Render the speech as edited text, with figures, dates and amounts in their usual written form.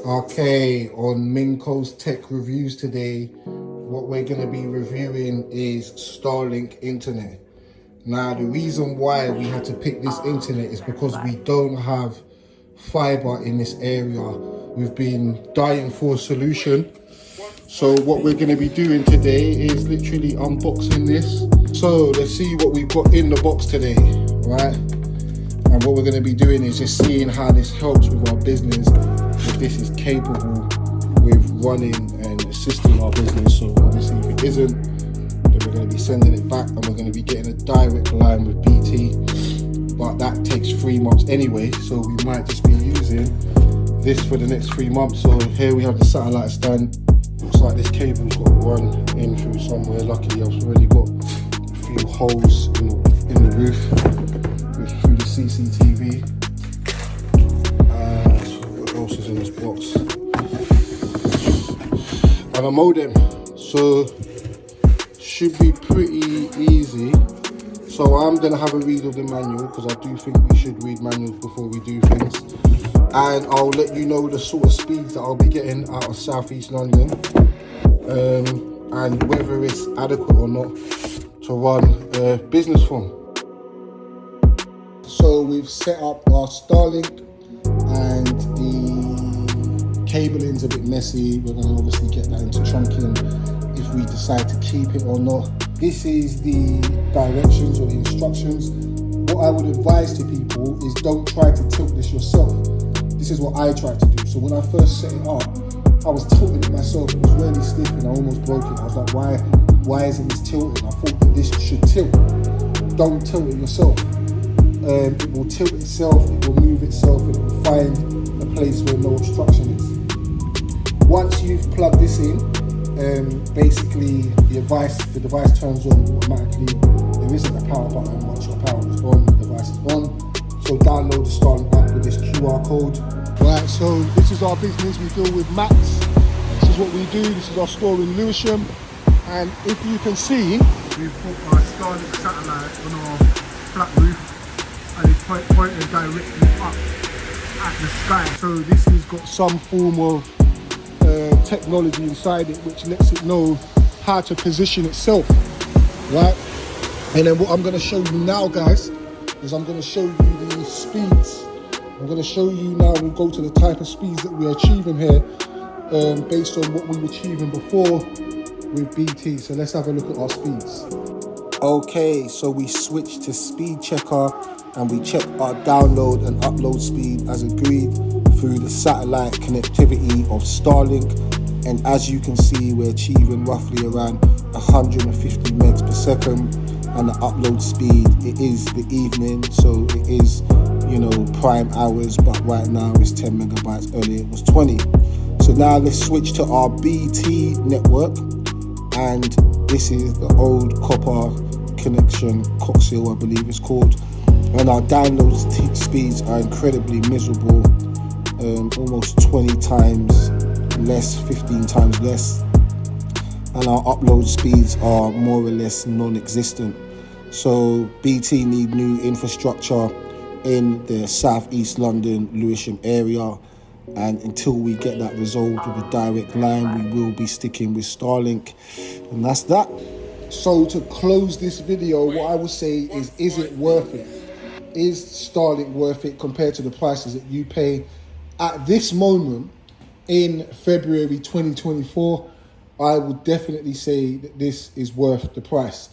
Okay, on Minko's Tech Reviews today, what we're going to be reviewing is Starlink internet. Now, the reason why we had to pick this internet is because we don't have fiber in this area. We've been dying for a solution. So what we're going to be doing today is literally unboxing this. So let's see what we've got in the box today, right? And what we're going to be doing is just seeing how this helps with our business, if this is capable with running and assisting our business. So obviously if it isn't, then we're going to be sending it back and we're going to be getting a direct line with BT. But that takes 3 months anyway, so we might just be using this for the next 3 months. So here we have the satellite stand. Looks like this cable's got to run in through somewhere. Luckily I've already got a few holes in the roof through the CCTV. What else is in this box? And a modem. So should be pretty easy. So I'm gonna have a read of the manual because I do think we should read manuals before we do things. And I'll let you know the sort of speeds that I'll be getting out of Southeast London, and whether it's adequate or not to run a business from. So we've set up our Starlink, and the cabling's a bit messy. We're going to obviously get that into trunking if we decide to keep it or not. This is the directions or the instructions. What I would advise to people is don't try to tilt this yourself. This is what I tried to do. So when I first set it up, I was tilting it myself. It was really stiff and I almost broke it. I was like, why isn't this tilting? I thought that this should tilt. Don't tilt it yourself. It will tilt itself, it will move itself, it will find a place where no obstruction is. Once you've plugged this in, basically the device turns on automatically. There isn't a power button. Once your power is on, the device is on. So download the Starlink app with this QR code. Right, so this is our business. We deal with Musks. This is what we do. This is our store in Lewisham. And if you can see, we've put our Starlink satellite on our flat roof. And it's pointed directly up at the sky. So this has got some form of technology inside it which lets it know how to position itself, right? And then what I'm going to show you now, guys, is I'm going to show you the speeds. I'm going to show you now, we'll go to the type of speeds that we're achieving here, based on what we were achieving before with BT. So let's have a look at our speeds. Okay, so we switched to speed checker and we checked our download and upload speed as agreed through the satellite connectivity of Starlink. And as you can see, we're achieving roughly around 150 megs per second. And the upload speed, it is the evening, so it is, prime hours, but right now it's 10 megabytes, earlier it was 20. So now let's switch to our BT network. And this is the old copper connection, coaxial I believe it's called. And our download speeds are incredibly miserable, almost 20 times less, 15 times less. And our upload speeds are more or less non-existent. So BT need new infrastructure in the Southeast London, Lewisham area. And until we get that resolved with a direct line, we will be sticking with Starlink. And that's that. So to close this video, what I would say is it worth it? Is Starlink worth it compared to the prices that you pay at this moment in February 2024? I would definitely say that this is worth the price.